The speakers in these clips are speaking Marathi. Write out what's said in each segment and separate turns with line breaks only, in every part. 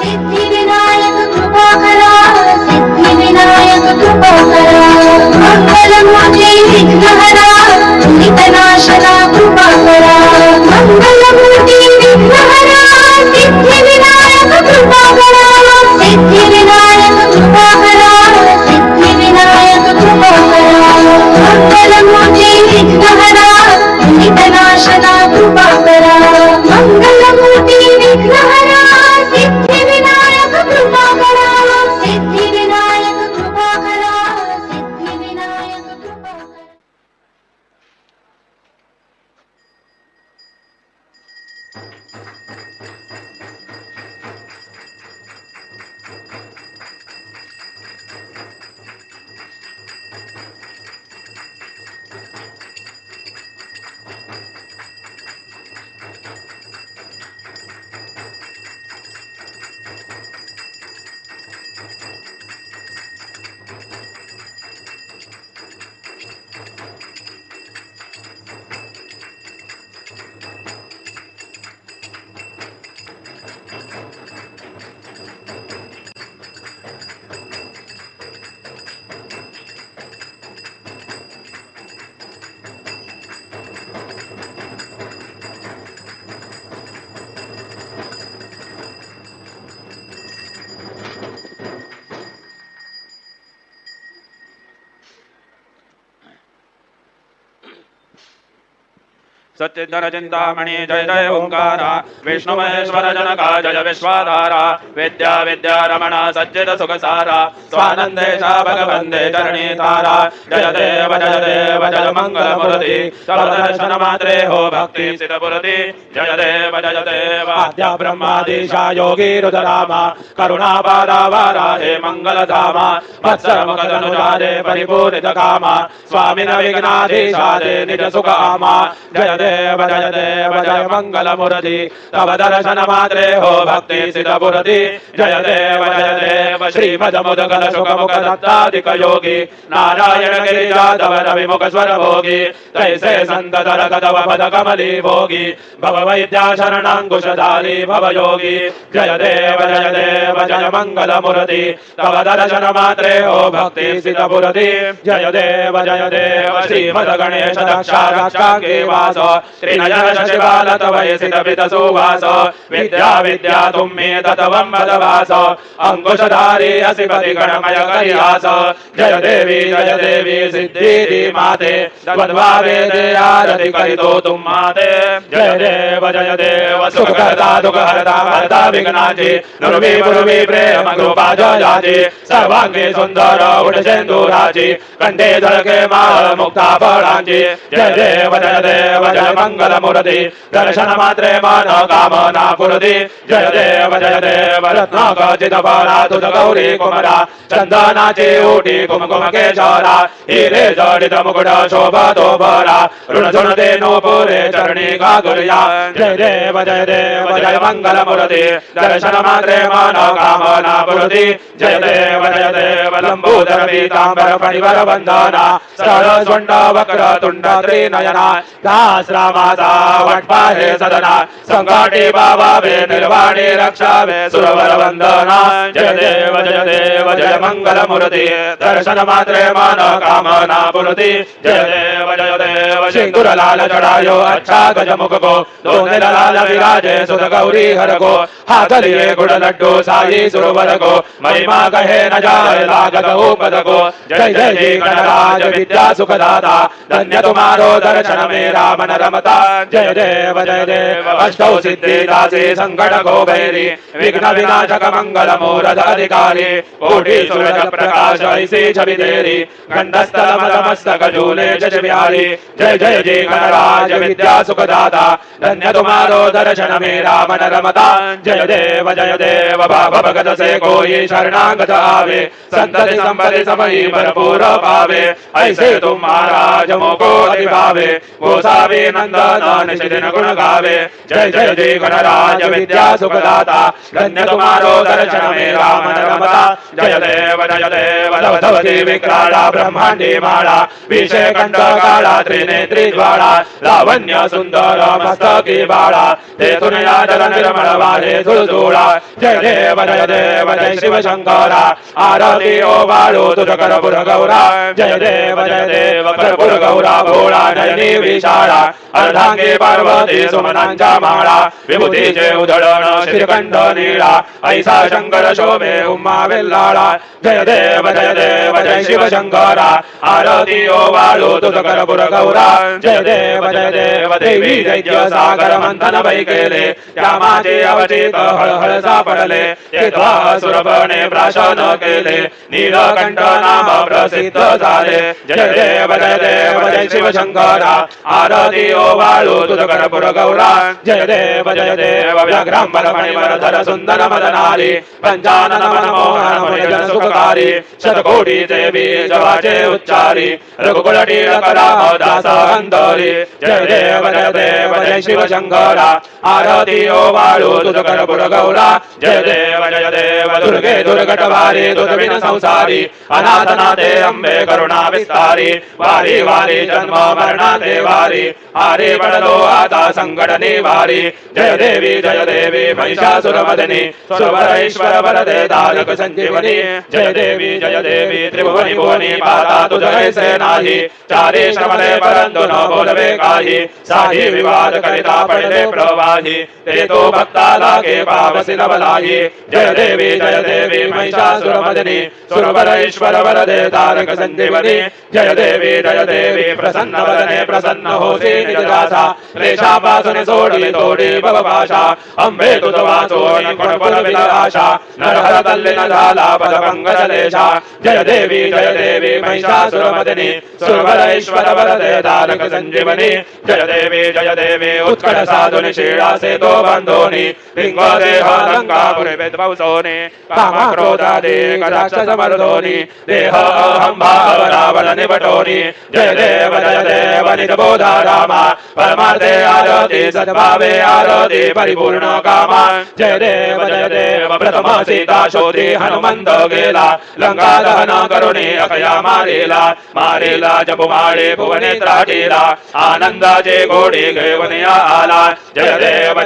सिद्धिविनायक कृपाकरा, सिद्धिविनायक कृपाकरा, मंगलमूर्ती विघ्नहरा, दुरितनाशना कृपाकरा, मंगलमूर्ती विघ्नहरा, सिद्धिविनायक कृपाकरा, सिद्धिविनायक कृपाकरा, सिद्धिविनायक कृपाकरा, मंगलमूर्ती विघ्नहरा, दुरितनाशना कृपाकरा, मंगलमूर्ती विघ्नहरा, सिद्धिविनायक कृपाकरा, सिद्धिविनायक कृपाकरा, सिद्धिविनायक कृपाकरा।
सच्चिदर चिंतामणि जय जय ओंकारा, विष्णु महेश्वर जनका जय विश्वाधारा, विद्या विद्या रमण सच्चिद सुखसारा, स्वानंदेशा भगवंदे चरणी तारा, जय देव जय मंगल मूर्ति, तव दर्शन मात्रे हो भक्ति सिद्ध पूर्ति, जय देव आद्या ब्रह्मादीशा योगी रुद्रामा, करुणा पारा वारा हे मंगल धामा, वत्सर मुख धनुजारे परिपूरित कामा, स्वामिन विघ्नाधीशा दे निज सुख आमा, जय देव जय मंगल मूर्ति, तव दर्शन मात्रे हो भक्ति सिद्ध पूर्ति, जय देव श्रीमद मुदगल सुख मुख दत्तादिक योगी, नारायण गिरिजाधव रवि मुख स्वर भोगी, तैसे संत दर कदव पद कमली भोगी, भव वैद्या शरणांकुशधारी भव योगी, जय देव जय मंगल मूर्ति, तव दर्शन मात्रे हो भक्ति सिद्ध पूर्ति, जय देव श्रीमद गणेश दक्षा रक्षांगे वास, त्रिनयन शशिबाल तव यसित पित सुवास, विद्या विद्या तुम्मे तत्वं वदवास, अंकुशधारी असिपति गणमय करियास, जय देवी सिद्धि माते, तद्भावे दे आरति करितो तुम माते, जय देव सुखकर्ता दुःखहर्ता हर्ता विघ्नाची, नुर्वी प्रेम कृपा जयाची, सर्वांगी सुंदर उठ सिंदूराची, कंठे झळके माळ मुक्ता फळांची, जय देव जय मंगल मूर्ति, दर्शन मात्रे मन कामना पूर्ति, जय देव रत्न खचित फळा तुझ गौरी कुमरा, चंदनाची ओटी कुमकुम केशरा, हिरे जडित मुकुट शोभतो भरा, ऋण झुण देनो पुरे चरणी गागुर्या, जय देव जय मंगल मूर्ति, दर्शन मात्रे मन कामना पूर्ति, जय देव लंबोदर पीतांबर फणिवर वंदना, सरळ स्वंड वक्र तुंड त्रिनयना, दास रामाचा वटपाहे सदना, संकटे बाबावे निर्वाणे रक्षावे सुरवर वंदना, जय देव जय मंगल मूर्ति, दर्शन मात्रे मन कामना पूर्ति, जय देव सिंदूर लाल चढ़ायो अच्छा गज मुख को, दोने लाल विराजे सुध गौरी हर को, हाथ लिए गुड़ लड्डू साई सुरवर को, महिमा कहे न जाए लागत पद को, जय जय गणराज विद्या सुखदाता, धन्य तुम्हारो दर्शन मेरा मन रमता, जय देव अष्टौ सिद्धि दासी संकट को भैरी, विघ्न विनाशक मंगल मूरध अधिकारी, कोटि सूरज प्रकाश ऐसी छवि तेरी, खंडस्थल मस्तक झूले जज बिहारी, जय जय गणराज विद्या सुखदाता, धन्य तुम्हारो दर्शन मेरा मन रमता, जय देव भगत से कोई शरणागत आवे, संतति संपत्ति समयी भरपूर पावे, ऐसे तुम महाराज मोको अधिभावे, गोसावी नंदन निशिदिन गुण गावे जय जय जय गणराज विद्या सुखदाता धन्य तुम्हारो दर्शन में राम रमता जय देव धवती विक्राला ब्रह्मांडी माळा विषय कंठ काळा त्रिनेत्री ज्वाळा लावण्य सुंदर मस्तकी बाळा तेथून या जल निर्मळ वारे झुळझुळा जय देव जय शिव शंकरा आरती ओ बाळू तुझ करपुर गौरा जय देव करपुर गौरा भोळा नयनी विशाळा अर्धांगी पार्वती सुमनांच्या माळा विभूतीचे उधळण श्रीकंठ नीळा ऐसा शंकर शोभे उम्मा वेल्लाळा जय देव जय शिव शंकरा आरती ओ बाळू तुझ करपुर गौरा जय देव देवी दैत्य सागर मंथन वै केले त्या माझे अवचित हळहळ सापडले तेव्हा सुरपणे प्राशन केले नीलकंठ नाम प्रसिद्ध झाले जय देव जय शिव शंकरा आरती ओ बाळू तुझ करपुर गौरा जय देव व्याघ्रांबर मणिवर धर सुंदर मदनारी पंचानन मनमोहन मुनिजन सुखकारी शतकोटीचे बीज वाचे उच्चारी रघुकुल टिळक राम दास अंतरी जय देव जय शिव शंकरा आरती ओ बाळू तुझ करपुर गौरा जय देव दुर्गे दुर्गटवारी दुर्विन संसारी अनाथनाथे अंबे करुणा विस्तारी वारी वारी जन्म मरणाते वारी आरे पडलो आता संकट निवारी जय देवी महिषासुरमर्दिनी सुरवरेश्वर वरदे तारक संजीवनी जय देवी त्रिभुवनी भुवनी पाता तुझ ऐसे नाही चारी श्रमले परंतु न बोलवे काही साधी विवाद करिता पडले प्रवाही ते तो भक्ता लागे पावसी नवलाही जय देवी महिषासुरमर्दिनी सुरवरेश्वर वरदे तारक संजीवनी जय देवी प्रसन्न वदने प्रसन्न होसी निजदासा क्लेशापासून सोडली तोडी भवभाषा अंबे तुझ वाचून कोणपुर विलाशा नरहर तल्लीन झाला पदपंकजलेशा जय देवी महिषासुरमर्दिनी सुरवरेश्वर वरदे तारक संजीवनी जय देवी उत्कट साधुनि शीळासे तो बंधोनी लिंग देह लंकापुरे वेदवसोनी काम क्रोधादि कटाक्ष समर्दोनी देह अहं भाव रावण निबटोनी जय देव निज बोधा रामा परमार्थे आरती सद्भावे आरती परिपूर्ण कामा जय देव प्रथम सीता शोधी हनुमंत गेला लंका दहन करुणी अकया मारेला जपमाळे भुवने त्राटीला आनंदाचे घोडी घेऊन आला जय देव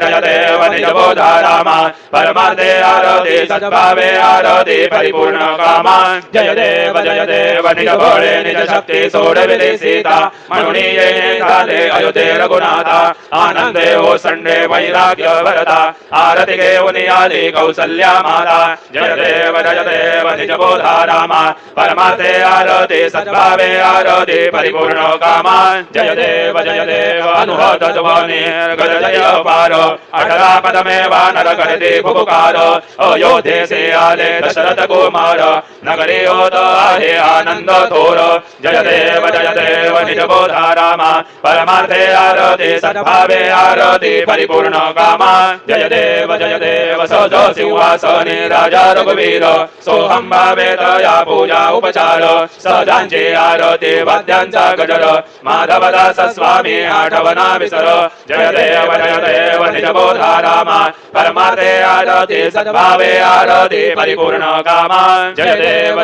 निज बोधा रामा परमार्थे आरती सद्भावे आरती परिपूर्ण कामा जय देव निज बळे निज शक्ती सोडविली सीता म्हणून येणे झाले अयोध्ये रघुनाथा आनंदे हो संडे वैराग्य भरता आरती घेऊन आली कौसल्या माता जय देव निज बोधा रामा परमार्थे आरती सद्भावे आरती परिपूर्ण कामा जय देव अनुहत ध्वनिर्गजय पार 18 पदमे वानर करते पुकार अयोध्ये से आले दशरथ कुमार नगरी होत आहे आनंद थोर जय देव निज बोधा रामा परमार्थे आरती सद्भावे आरती परिपूर्ण कामा जय देव सज सिंहासने राजा रघुवीर सोहम भावे तया पूजा उपचार सजांची आरती वाद्यांचा गजर माधवदास स्वामी आठवना विसर जय देव निज बोधा रामा परमार्थे आरती सद्भावे आरती परिपूर्ण कामा जय देव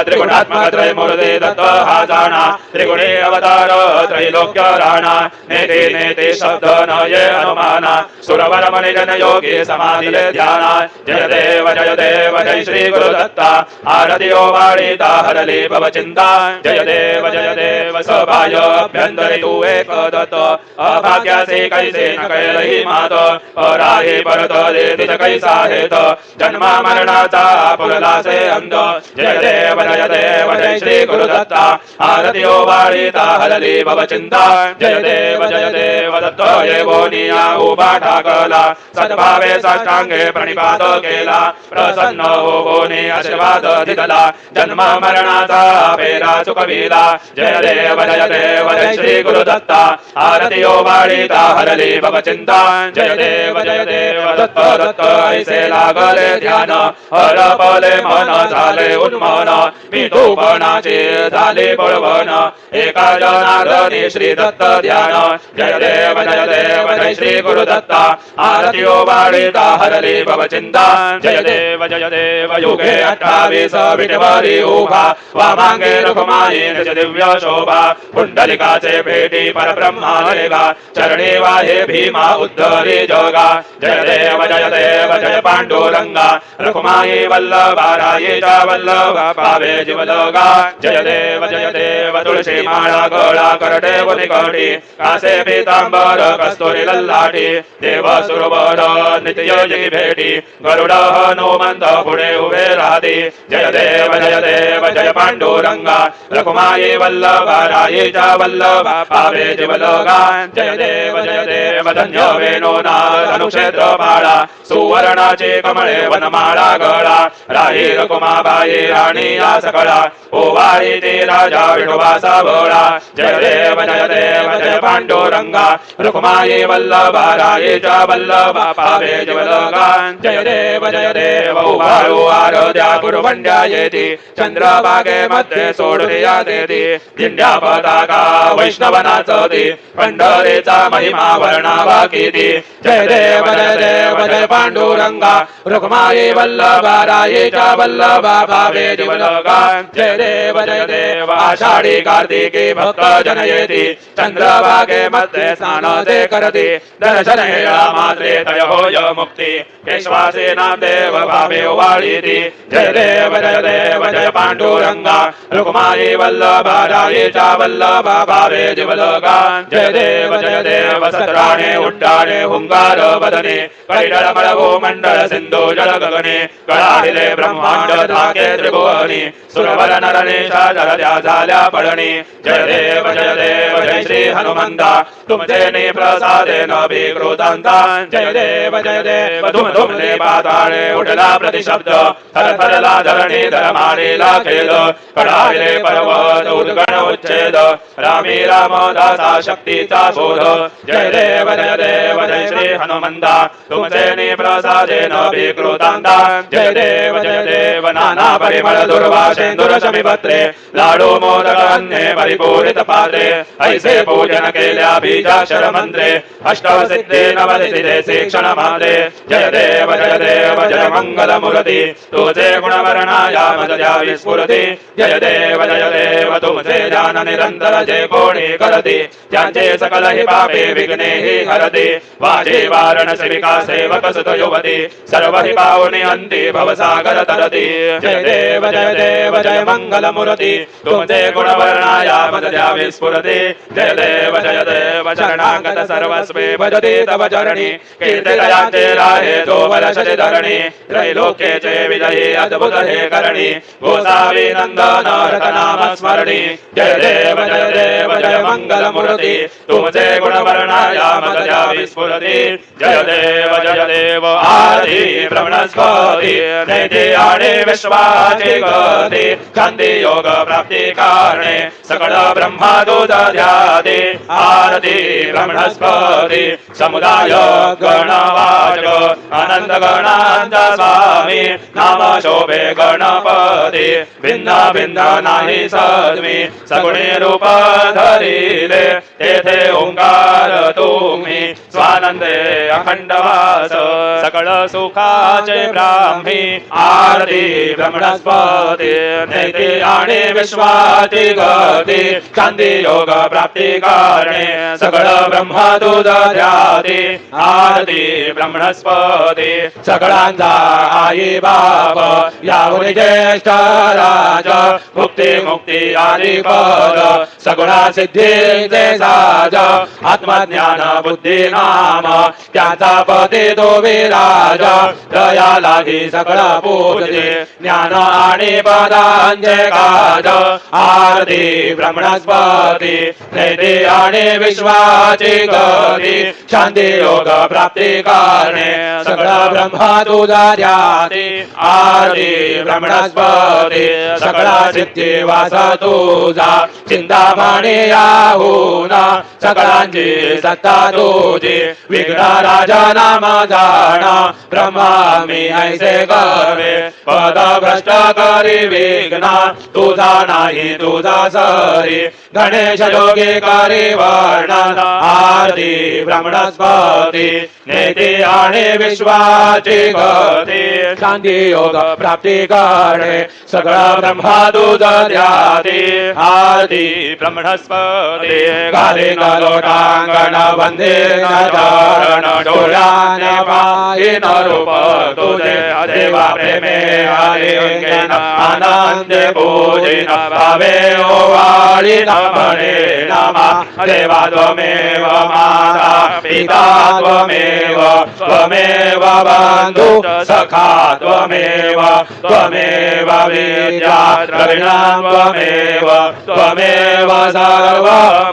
त्रिगुणात्मक त्रयमूर्ती दत्त हा जाणा त्रिगुणी अवतार त्रैलोक्य राणा नेते शब्द न ये अनुमाना सुरवर मणि जन योगी समाधिले ध्याना जय देव जय श्री गुरु दत्ता आरती ओ वाळीता हरली भव चिंता जय देव सभाय अभ्यंतरी तू एक दत्त अभाग्यासे कैसे न कैलही मात पराही परत दे तिज कैसा हेत जन्मा मरणाचा पुरलासे अंध जय देव जय श्री गुरु दत्ता आरती ओ वाळीता हरली भव चिंता जय देव दत्त ये बोनिया उभा टाकला सद्भावे साष्टांग अंगे प्रणिपात केला प्रसन्न होऊनी आशीर्वाद दिला जन्म मरणाचा फेरा चुकविला जय देव जय श्री गुरुदत्ता आरती ओवाळीता हरली भव चिंता जय देव दत्त दत्त ऐसे लागले ध्यान हरपले मन झाले उन्मन मी तूपणाचे झाले बळवण एका जनार्दनी श्री दत्त ध्यान जय देव जय श्री गुरुदत्ता आरती ओवाळीता हरली भव चिंता जय देव युगे 28 विटेवरी उभा वामांगे रघुमायी दिव्य शोभा पुंडलिकाचे भेटी परब्रह्मालेगा चरणी वाहे भीमा उद्धरी जोगा जय देव जय पांडुरंगा रघुमायी वल्लभारायीचा वल्लभ पावे जीवलोगा जय देव तुळशी माळा गळा करटे वनिकटी कासे पीतांबर कस्तुरी लल्लाटी देव सुरवर नित्य भेटी गरुड हनुमंत पुढे उभे राहते जय देव जय पांडुरंगा रघुमायी वल्लभारायीचा वल्लभ पावे जीवलोगा जय देव धन्य वेणूना धनुक्षेत्र बाळा सुवर्णाचे कमळे वनमाळा गळा राही रघुमाबाई राणी या सकळा ओवाळी ते राजा विठोबाचा बळा जय देव जय पांडुरंगा रघुमायी वल्लभारायीचा वल्लभ पावे जीवलोगा जय देव उभाळू आरद्या पुरवंड्या येती चंद्रभागे मध्ये सोडल्या देती दिंड्या पताका वैष्णव नाचती पंढरीचा महिमा वर्णावा किती जय देव जय पांडुरंगा रघुमायी वल्लभारायीचा वल्लभ पावे जीवलोगा जय देव आषाढी कार्तिकी भक्त जन येती चंद्रभागे मध्ये स्नान ते करती दर्शन हेळा मात्रे तय होय मुक्ती केशवासे नामदेव भावे ओवाळीती जय देव जय पांडुरंगा रघुमायी वल्लभारायीचा वल्लभ पावे जीवलोगा जय देव सत्राणे उड्डाणे हुंकार वदने कैडळमळ भूमंडळ सिंधू जल गगने कळाहिले ब्रह्मांड धाके त्रिभुवनी सुरवर नरनेशा जलद्या झाल्या पळणी जय देव जय श्री हनुमंता तुमचे ने प्रसादे न विकृतांता जय देव तुमले पाताळे उठला प्रतिशब्द थरथरला धरणी धरमारीला खेद कळाहिले पर्वत उद्गण उच्छेद रामी रामदासा शक्तीचा शोध जय देव जय श्री हनुमंता तुमचे ने प्रसादे न विकृतांता जय देव नाना परिमळ दुर्वासेंदुर शमीपत्रे लाडू मोदक अन्ये परिपूरित पात्रे ऐसे पूजन केल्या बीजाक्षर मंत्रे अष्टव सिद्धे नवसिद्धे शिक्षण मात्रे जय देव जय मंगल मूर्ती तुझे गुणवर्णाया मदया विस्फुरती जय देव तुमचे ध्यान निरंतर जे कोणी करती त्यांचे सकल हि पापे विघ्ने हि हरती वाजे वारणसी विकासे वकसुत युवती सर्व हि पावनी अंती भवसागर तरती जय देव जय मंगल मूर्ती तुमचे गुणवर्णाया मदया विस्फुरती जय देव शरणागत सर्वस्वे भजते तव चरणी कीर्तयाचे राहे तो वर्षते धरणी त्रैलोक्येचे विजयी अद्भुत हे करणी गोसावी नंदन रतनाम स्मरणी जय देव जय मंगल मूर्ती तुमचे गुणवर्णाया मदया विस्फुरती जय देव आदि ब्रह्मस्पती नैति आणि विश्वाची गती शांती योग प्राप्ती कारणे सकळ ब्रह्मादूत ध्याते आरती ब्रह्मस्पती समुदाय गणवाचक अनंत गणांचा स्वामी नाम शोभे गणपती भिन्न भिन्न नाही सद्मी सगुणी रूप धरिले तेथे ओंकार तुम्ही स्वानंदे अखंडवास सकळ सुखाचे ब्राह्मी आरती ब्रह्मस्पती नैति आणि विश्वाची गती शांती योग प्राप्ती कारणे सकळ ब्रह्मदूत ध्याते आरती ब्रह्मस्पती सकळांचा आई बाप याहुनी ज्येष्ठ राज मुक्ती आदी पद सगुणा सिद्धीचे साज आत्मज्ञान बुद्धी नाम त्याचा पती तो विराज दया लागी सकळ पूजते ज्ञान आणि पदांचे काज आरती ब्रह्मणस्पती नेते आणि विश्वाची गती शांती योग प्राप्ती करणे सगळं ब्रह्म तुझा ध्याती आरती ब्रह्मणस्पती सगळा सिद्धी वास तुझा चिंतामणी याहून सगळ्यांची सत्ता तुझी विघ्न राजा नाम जाणा ब्रह्मा मी ऐसे करवे पद भ्रष्ट करी विघ्न तुझा नाही तुझा सरी गणेश योगी करी वर्णन आरती ब्रह्मणस्पती नेते आणि विश्वाची गती शांती योग प्राप्ती करणे सगळं ब्रह्मा तुझ ध्याती आरती ब्रह्मणस्पती घालीन लोटांगण वंदे चरण डोळ्याने पाहिन रूप तुझे देवा प्रेमे हरिंगेन आनंदे पूजिन भावे ओवाळीन म्हणे नमा देवा त्वमेव माता पिता त्वमेव त्वमेव बंधु सखा त्वमेव त्वमेव विद्या द्रविणं त्वमेव त्वमेव सर्व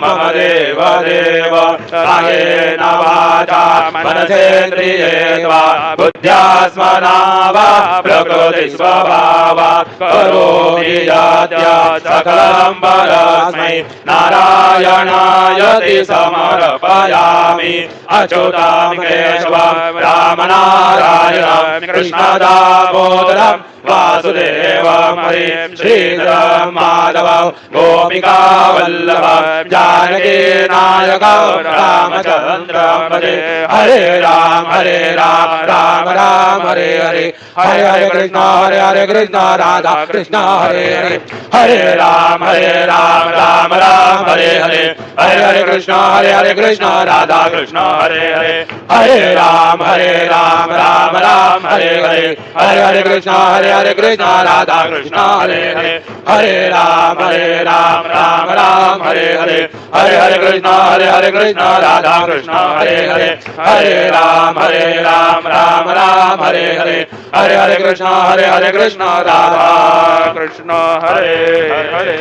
मम देव देव कायेन वाचा मनसेन्द्रिये वा बुद्ध्यात्मना वा प्रकृति स्वभावा करोमि यद्यत् सकलं परस्मै नारायणायति समर्पयामि अच्युतं केशवं रामनारायणं कृष्णदामोदरं वासुदेवं हरिं श्रीधरं माधवं गोपिकावल्लभं जानकीनायकं रामचन्द्रं भजे हरे राम राम राम हरे हरे हरे हरे कृष्ण राधा कृष्ण हरे हरे हरे राम राम हरे हरे हरे हरे कृष्ण राधा कृष्ण हरे हरे हरे राम राम हरे हरे हरे हरे कृष्ण राधा कृष्ण हरे हरे हरे राम राम हरे हरे हरे हरे कृष्ण राधा कृष्ण हरे हरे हरे राम राम हरे हरे हरे हरे कृष्ण राधा कृष्ण हरे हरे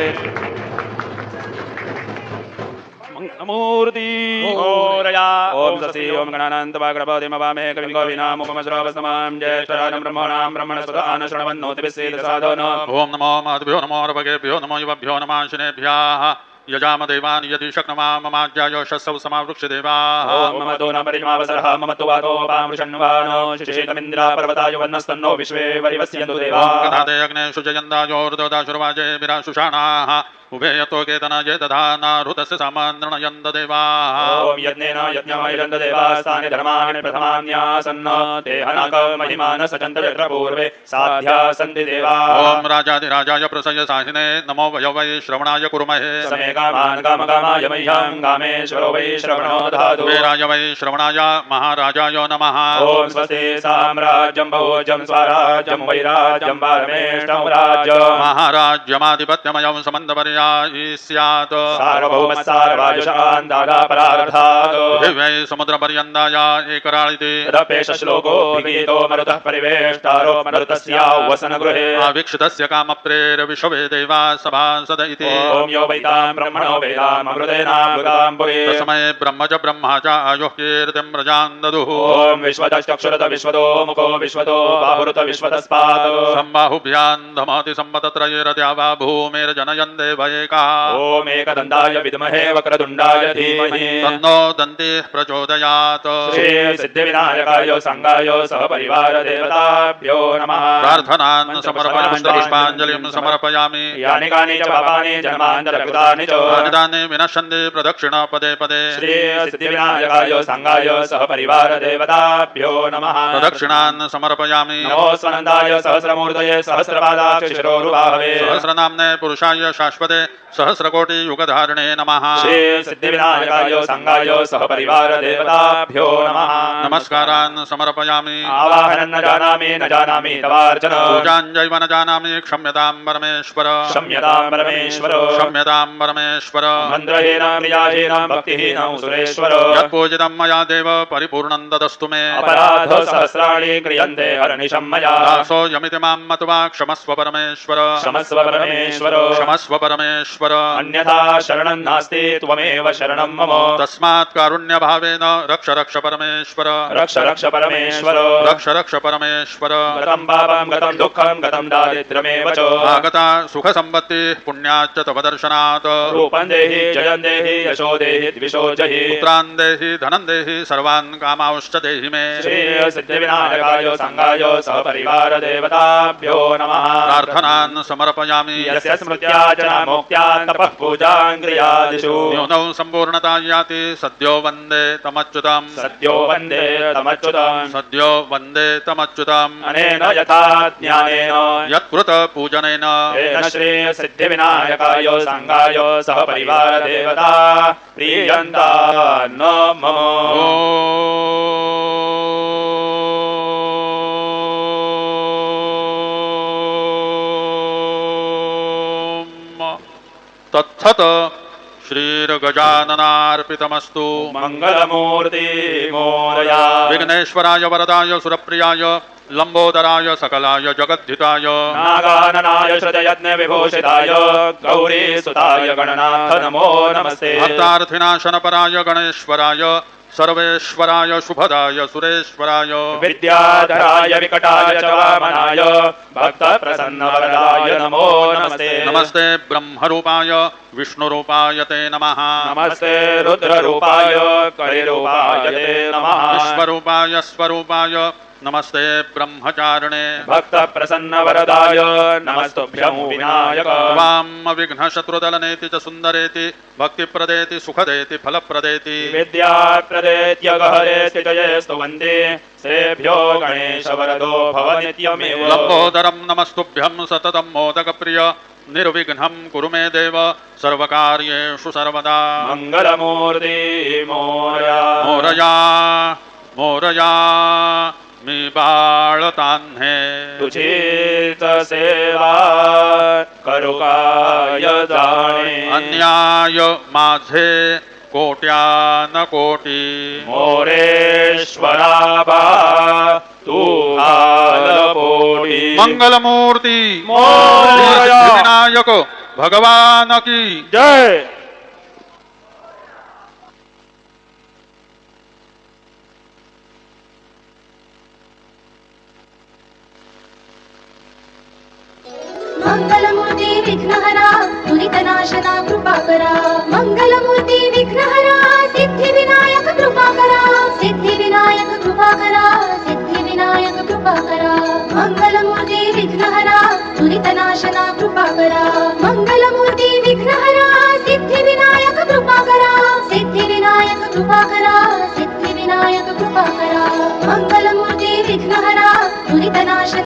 मूर्ति ओम ससी ओम गणानंत वाग्रपति मवामे कविं कवीनां उपमश्रवस्तमां ज्येष्ठराजं ब्रह्मणां ब्रह्मणस्पदान श्रवन्नोतिभिस्सेद साधन
ओम नमो माधभ्यो नमो रवगेभ्यो नमो युवभ्यो नमः शनेभ्यः यजाम देवान् यदि शक्नुमा ममाज्यायो शस्सौ समावृक्ष देवाः
ओम मम तो न परिमावसरः मम तो वातो पामृषन्वानो शिशितमिन्द्रा पर्वताय वन्नस्तन्नो विश्वे वरिवस्यन्तु देवा
कथाते अग्ने शुचयन्दायोर्दोदाशुर्वाजे विराशुषाणाः उभे यतो केतनाय दधानारुतस्य सामानृणयन्त देवाः
ओम यज्ञेन यज्ञमयन्त देवास्तानि धर्माणि प्रथमान्यासन्न ते हनक महिमान सचन्त यत्र पूर्वे साध्या सन्ति देवाः
ओम राजाधिराजाय प्रसय साहिने नमो वै श्रवणाय कुर्महे
समे कामान् कामकामाय मह्यं कामेश्वरो वै श्रवणो दधातु
कुबेराय वै श्रवणाय महाराजाय नमः
ओम स्वस्ति साम्राज्यं भोजं स्वराज्यं वैराज्यं पारमेष्ठं राज्यं
महाराज्यमाधिपत्यमयं समन्तपर्यायि स्यात्
सार्वभौमः सार्वभायुषान्दादापरार्थात्
दिव्यै समुद्रपर्यन्ताय एकराळिते
तदपेश श्लोको गीतो मरुतः परिवेष्टारो मरुतस्यावसनगृहे
आवीक्षितस्य कामप्रेरविश्वे देवा सभासद इति
ओम यो वैतां ब्रह्मणो वेदामृतेनामृतां पुरे
तस्मै ब्रह्म च ब्रह्मा च आयुः कीर्तिं प्रजां ददुः
ओम विश्वतश्चक्षुरत विश्वतो मुखो विश्वतो बाहुरुत विश्वतस्पात्
सम्बाहुभ्यां धमति सम्मतत्रयेरद्या वा भूमिर्जनयन् देव एकः
ओम एकदन्ताय विद्महे वक्रतुण्डाय धीमहि
तन्नो दन्तिः प्रचोदयात्
श्री सिद्धिविनायकाय संगाय सहपरिवार देवताभ्यो नमः
प्रार्थनान् समर्पयामि पुष्पाञ्जलिं समर्पयामि
यानि कानि च पापानि जन्मान्तरकृतानि च
तानि विनश्यन्ति प्रदक्षिण पदे पदे
श्री सिद्धिविनायकाय संगाय सहपरिवार देवताभ्यो नमः
प्रदक्षिणान् समर्पयामि
नमो स्वनन्दाय सहस्रमूर्तये सहस्रपादाक्ष शिरोरुबाहवे
सहस्रनाम्ने पुरुषाय शाश्वते सहस्रकोटियुगधारिणे नमः
श्री सिद्धिविनायकाय संगाय सहपरिवार देवताभ्यो नमः
नमस्कारान् समर्पयामि
आवाहनं न जानामि तवार्चन
पूजाञ्जैव न जानामि क्षम्यतां परमेश्वर
क्षम्यतां परमेश्वर
क्षम्यतां परमेश्वर परमेश्वर
मन्त्रहीनं क्रियाहीनं भक्तिहीनं सुरेश्वर
यत्पूजितं मया देव परिपूर्णं ददस्तु मे
अपराध सहस्राणि क्रियन्ते हरनिशं मया
दासोऽयमिति मां मत्वा क्षमस्व परमेश्वर
क्षमस्व परमेश्वर
क्षमस्व परमेश्वर
अन्यथा शरणं नास्ति त्वमेव शरणं मम
तस्मात् कारुण्यभावेन रक्ष रक्ष परमेश्वर
रक्ष रक्ष परमेश्वर
रक्ष रक्ष परमेश्वर
गतं पापं गतं दुःखं गतं दारिद्र्यमेव च
आगता सुखसम्पत्तिः पुण्याच्च तव दर्शनात्
रूपं देहि जयं देहि यशो देहि द्विषो जहि
पुत्रान् देहि धनं देहि सर्वान् कामांश्च देहि मे
श्रीसिद्धिविनायकाय संगाय सहपरिवार देवताभ्यो नमः
प्रार्थनान् समर्पयामि
यस्य स्मृत्यार्चना मोक्त्यां तपः पूजां क्रियादिषु
न्यूनौ सम्पूर्णता याति सद्यो वन्दे तमच्युतम्
सद्यो वन्दे तमच्युतम्
सद्यो वन्दे तमच्युतम्
अनेन यथा ज्ञानेन
यत्कृत पूजनेन
तेन श्रीसिद्धिविनायकाय संगाय सहपरिवार देवता प्रीयन्ता न मम तत्सत् श्रीर्गजाननार्पितमस्तु मंगलमूर्ति मोरया
विघ्नेश्वराय वरदाय सुरप्रियाय लंबोदराय सकलाय जगद्धिताय
नागाननाय श्रुतयज्ञ विभूषिताय गौरी सुताय गणनाथ नमो नमस्ते
भक्तार्थिनाशनपराय गणेश्वराय सर्वेश्वराय शुभदाय सुरेश्वराय
विद्याधराय विकटाय च वामनाय भक्त प्रसन्न वरदाय नमो नमस्ते
नमस्ते ब्रह्मरूपाय विष्णुरूपाय ते नमः
नमस्ते रुद्ररूपाय कलिरूपाय ते नमः
विश्वरूपाय स्वरूपाय नमस्ते ब्रह्मचारिणे
भक्त प्रसन्न वरदाय नमस्तुभ्यं विनायक
वाम विघ्न शत्रुदलनेति च सुंदरेति भक्तिप्रदेति सुखदेति फलप्रदेति
विद्याप्रदेत्य गहरेति जये स्तुवन्ति श्रेभ्यो गणेश वरदो भव नित्यमेव
लंबोदरं नमस्तुभ्यं सततं मोदकप्रिय निर्विघ्नं कुरु मे देव सर्वकार्येषु सर्वदा
मंगलमूर्ति मोरया
मोरया मोरया मी बाळतान्हे
तुझीच सेवा करू काय जाणे
अन्याय माझे कोट्यान कोटी
मोरेश्वरा बा तू हालपोटी
मंगलमूर्ती
मोरया
विनायक भगवान की
जय
मंगलमूर्ती विघ्नहरा दुरितनाशना कृपाकरा मंगलमूर्ती विघ्नहरा सिद्धिविनायक कृपाकरा सिद्धिविनायक कृपाकरा सिद्धिविनायक कृपाकरा मंगलमूर्ती विघ्नहरा दुरितनाशना कृपाकरा मंगलमूर्ती विघ्नहरा सिद्धिविनायक कृपाकरा सिद्धिविनायक कृपाकरा सिद्धिविनायक कृपाकरा मंगलमूर्ती विघ्नहरा दुरितनाशना